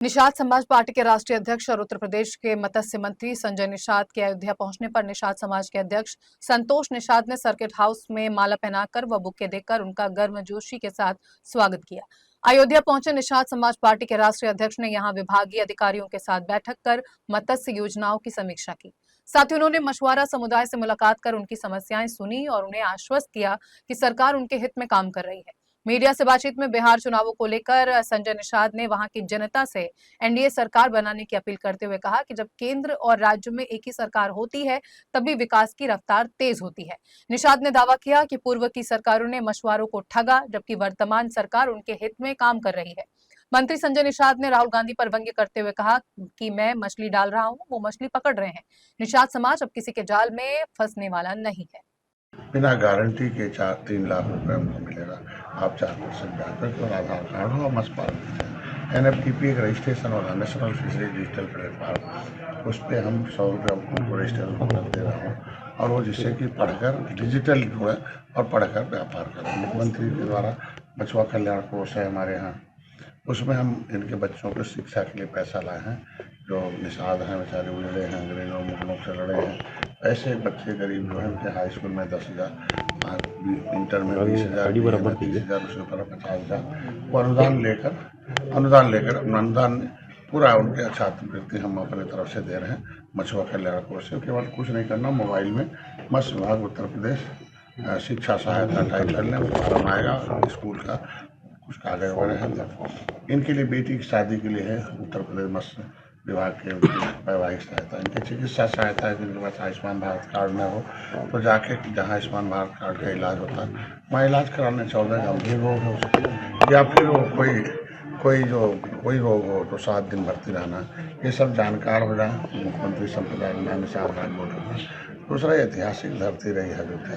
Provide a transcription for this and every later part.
निषाद समाज पार्टी के राष्ट्रीय अध्यक्ष और उत्तर प्रदेश के मत्स्य मंत्री संजय निषाद के अयोध्या पहुंचने पर निषाद समाज के अध्यक्ष संतोष निषाद ने सर्किट हाउस में माला पहनाकर व बुके देकर उनका गर्मजोशी के साथ स्वागत किया। अयोध्या पहुंचे निषाद समाज पार्टी के राष्ट्रीय अध्यक्ष ने यहां विभागीय अधिकारियों के साथ बैठक कर मत्स्य योजनाओं की समीक्षा की। साथ ही उन्होंने मछुआरा समुदाय से मुलाकात कर उनकी समस्याएं सुनी और उन्हें आश्वस्त किया कि सरकार उनके हित में काम कर रही है। मीडिया से बातचीत में बिहार चुनावों को लेकर संजय निषाद ने वहां की जनता से एनडीए सरकार बनाने की अपील करते हुए कहा कि जब केंद्र और राज्य में एक ही सरकार होती है तभी विकास की रफ्तार तेज होती है। निषाद ने दावा किया कि पूर्व की सरकारों ने मछुआरों को ठगा, जबकि वर्तमान सरकार उनके हित में काम कर रही है। मंत्री संजय निषाद ने राहुल गांधी पर व्यंग्य करते हुए कहा कि मैं मछली डाल रहा हूं, वो मछली पकड़ रहे हैं। निषाद समाज अब किसी के जाल में फंसने वाला नहीं है। बिना गारंटी के 3 लाख रुपए हमको मिलेगा। आप 4% ब्याज पर और आधार कार्ड हो और मत्स्य पालन एनएफटीपी एक रजिस्ट्रेशन होगा, नेशनल फिशरी डिजिटल प्लेटफॉर्म, उस पर हम 100 रुपये उनको रजिस्टर कर दे रहा हूँ और वो जिससे कि पढ़कर डिजिटल जुड़े और पढ़कर व्यापार करें। मुख्यमंत्री के द्वारा मछुआ कल्याण कोष है हमारे यहाँ, उसमें हम इनके बच्चों को शिक्षा के लिए पैसा लाए हैं। जो निषाद हैं बेचारे उजड़े हैं, अंग्रेजों मुगलों से लड़े हैं, ऐसे बच्चे गरीब जो है उनके हाई स्कूल में 10,000, इंटर में 20,000, 30,000, उसके ऊपर 50,000 वो अनुदान लेकर अनुदान पूरा उनके छात्रवृत्ति हम अपने तरफ से दे रहे हैं। मछुआ कल्याण कोष से केवल कुछ नहीं करना, मोबाइल में मत्स्य विभाग उत्तर प्रदेश शिक्षा सहायता टाइप कर लें, वो फॉर्म आएगा स्कूल का, कुछ कागज वगैरह हैं। इनके लिए बेटी की शादी के लिए है उत्तर प्रदेश मत्स्य विभाग के वैवाहिक सहायता, इनकी चिकित्सा सहायता है। जिनके पास आयुष्मान भारत कार्ड न हो तो जाके जहाँ आयुष्मान भारत कार्ड का इलाज होता है वहाँ इलाज कराने 14 गंभीर रोग हो सकते, या फिर वो कोई रोग हो तो 7 दिन भर्ती रहना, ये सब जानकार हो जाए। मुख्यमंत्री संप्रदाय निषाद बोल। दूसरा ऐतिहासिक धरती रही है अयोध्या,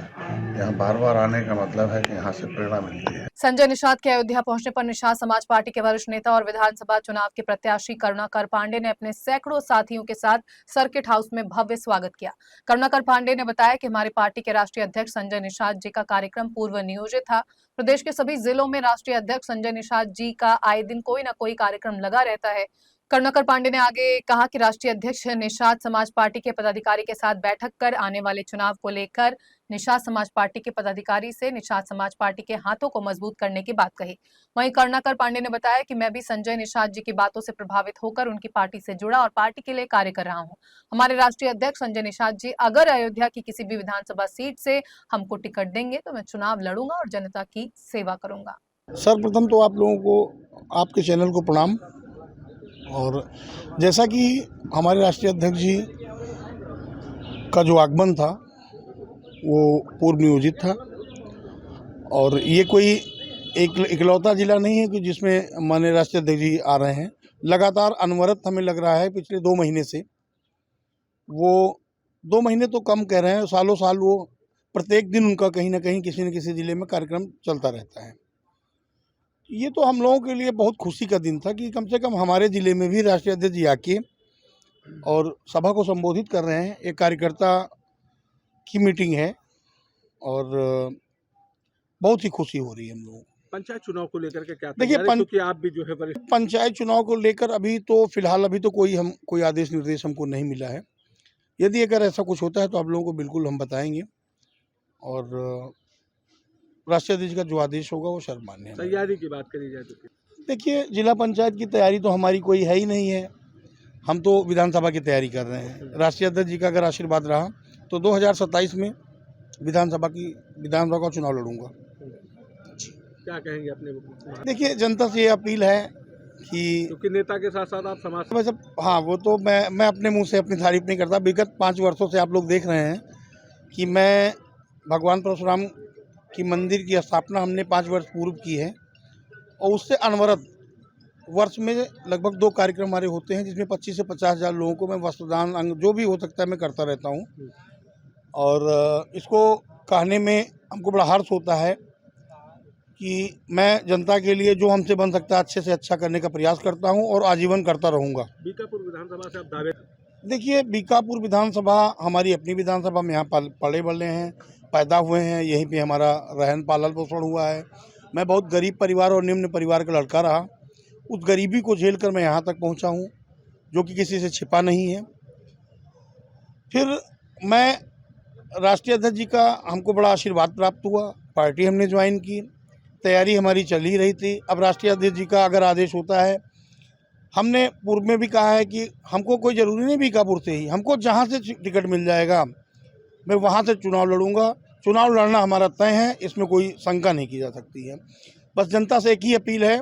यहाँ बार बार आने का मतलब है कि यहाँ से प्रेरणा मिलती है। संजय निषाद के अयोध्या पहुंचने पर निषाद समाज पार्टी के वरिष्ठ नेता और विधानसभा चुनाव के प्रत्याशी करुणाकर पांडे ने अपने सैकड़ों साथियों के साथ सर्किट हाउस में भव्य स्वागत किया। करुणाकर पांडे ने बताया कि हमारी पार्टी के राष्ट्रीय अध्यक्ष संजय निषाद जी का कार्यक्रम पूर्व नियोजित था। प्रदेश के सभी जिलों में राष्ट्रीय अध्यक्ष संजय निषाद जी का आए दिन कोई न कोई कार्यक्रम लगा रहता है। करुणाकर पांडे ने आगे कहा कि राष्ट्रीय अध्यक्ष निषाद समाज पार्टी के पदाधिकारी के साथ बैठक कर आने वाले चुनाव को लेकर निषाद समाज पार्टी के पदाधिकारी से निषाद समाज पार्टी के हाथों को मजबूत करने की बात कही। वहीं करुणाकर पांडे ने बताया कि मैं भी संजय निषाद जी की बातों से प्रभावित होकर उनकी पार्टी से जुड़ा और पार्टी के लिए कार्य कर रहा हूं। हमारे राष्ट्रीय अध्यक्ष संजय निषाद जी अगर अयोध्या की किसी भी विधानसभा सीट से हमको टिकट देंगे तो मैं चुनाव लड़ूंगा और जनता की सेवा करूंगा। सर्वप्रथम तो आप लोगों को, आपके चैनल को प्रणाम। और जैसा कि हमारे राष्ट्रीय अध्यक्ष जी का जो आगमन था वो पूर्व नियोजित था, और ये कोई एक इकलौता जिला नहीं है कि जिसमें माननीय राष्ट्रीय अध्यक्ष जी आ रहे हैं। लगातार अनवरत हमें लग रहा है पिछले 2 महीने से, वो 2 महीने तो कम कह रहे हैं, सालों साल वो प्रत्येक दिन उनका कहीं ना कहीं किसी न किसी ज़िले में कार्यक्रम चलता रहता है। ये तो हम लोगों के लिए बहुत खुशी का दिन था कि कम से कम हमारे ज़िले में भी राष्ट्रीय अध्यक्ष जी आके और सभा को संबोधित कर रहे हैं। एक कार्यकर्ता की मीटिंग है और बहुत ही खुशी हो रही है हम लोगों को। पंचायत चुनाव को लेकर के क्या देखिए, क्योंकि आप भी जो है पंचायत चुनाव को लेकर अभी तो फिलहाल अभी तो कोई आदेश निर्देश हमको नहीं मिला है। यदि अगर ऐसा कुछ होता है तो आप लोगों को बिल्कुल हम बताएंगे, और राष्ट्रीय अध्यक्ष का जो आदेश होगा वो सर्वमान्य है। तैयारी की बात करी जाए तो देखिए, जिला पंचायत की तैयारी तो हमारी कोई है ही नहीं है, हम तो विधानसभा की तैयारी कर रहे हैं। राष्ट्रीय अध्यक्ष जी का अगर आशीर्वाद रहा तो 2027 में विधानसभा का चुनाव लड़ूंगा। क्या कहेंगे अपने? देखिए, जनता से ये अपील है कि क्योंकि नेता के साथ साथ आप समाज वैसे, हाँ, वो तो मैं अपने मुंह से अपनी तारीफ नहीं करता। विगत 5 वर्षों से आप लोग देख रहे हैं कि मैं भगवान परशुराम की मंदिर की स्थापना हमने 5 वर्ष पूर्व की है, और उससे अनवरत वर्ष में लगभग 2 कार्यक्रम हमारे होते हैं, जिसमें 25 से 50,000 लोगों को मैं वस्त्रदान, अंग जो भी हो सकता है मैं करता रहता हूँ। और इसको कहने में हमको बड़ा हर्ष होता है कि मैं जनता के लिए जो हमसे बन सकता है अच्छे से अच्छा करने का प्रयास करता हूं और आजीवन करता रहूंगा। बीकापुर विधानसभा से आप दावे? देखिए, बीकापुर विधानसभा हमारी अपनी विधानसभा में यहाँ पले बड़े हैं, पैदा हुए हैं, यहीं पे हमारा रहन पालन पोषण हुआ है। मैं बहुत गरीब परिवार और निम्न परिवार का लड़का रहा, उस गरीबी को झेल कर मैं यहाँ तक पहुँचा हूँ, जो कि किसी से छिपा नहीं है। फिर मैं राष्ट्रीय अध्यक्ष जी का हमको बड़ा आशीर्वाद प्राप्त हुआ, पार्टी हमने ज्वाइन की, तैयारी हमारी चल ही रही थी। अब राष्ट्रीय अध्यक्ष जी का अगर आदेश होता है, हमने पूर्व में भी कहा है कि हमको कोई ज़रूरी नहीं बीकापुर से ही, हमको जहाँ से टिकट मिल जाएगा मैं वहाँ से चुनाव लड़ूंगा। चुनाव लड़ना हमारा तय है, इसमें कोई शंका नहीं की जा सकती है। बस जनता से एक ही अपील है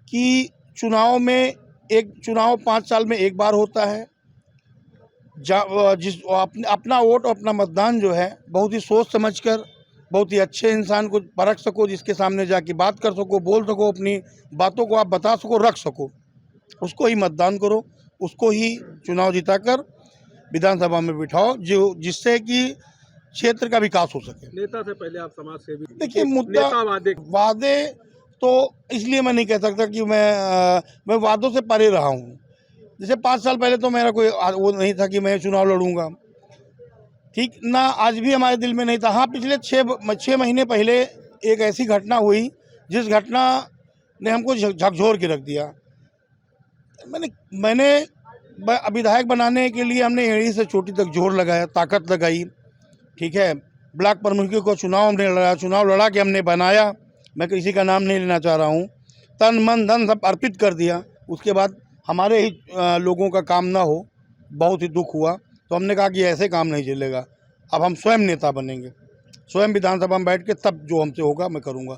कि चुनाव 5 साल में एक बार होता है। अपना वोट और अपना मतदान जो है बहुत ही सोच समझकर, बहुत ही अच्छे इंसान को परख सको, जिसके सामने जाके बात कर सको, बोल सको, अपनी बातों को आप बता सको, रख सको, उसको ही मतदान करो, उसको ही चुनाव जिताकर विधानसभा में बिठाओ, जो जिससे कि क्षेत्र का विकास हो सके। नेता से पहले आप समाज सेवी। देखिए, मुद्दा नेता वादे तो इसलिए मैं नहीं कह सकता कि मैं वादों से परे रहा हूँ। जैसे 5 साल पहले तो मेरा कोई वो नहीं था कि मैं चुनाव लड़ूंगा, ठीक ना, आज भी हमारे दिल में नहीं था। हाँ, पिछले 6 महीने पहले एक ऐसी घटना हुई जिस घटना ने हमको झकझोर के रख दिया। मैंने विधायक बनाने के लिए हमने एड़ी से चोटी तक जोर लगाया, ताकत लगाई, ठीक है। ब्लॉक प्रमुखों को हमने लड़ा, चुनाव लड़ा के हमने बनाया। मैं किसी का नाम नहीं लेना चाह रहा हूँ। तन मन धन सब अर्पित कर दिया। उसके बाद हमारे ही लोगों का काम ना हो, बहुत ही दुख हुआ। तो हमने कहा कि ऐसे काम नहीं चलेगा, अब हम स्वयं नेता बनेंगे, स्वयं विधानसभा में बैठ के तब जो हमसे होगा मैं करूँगा।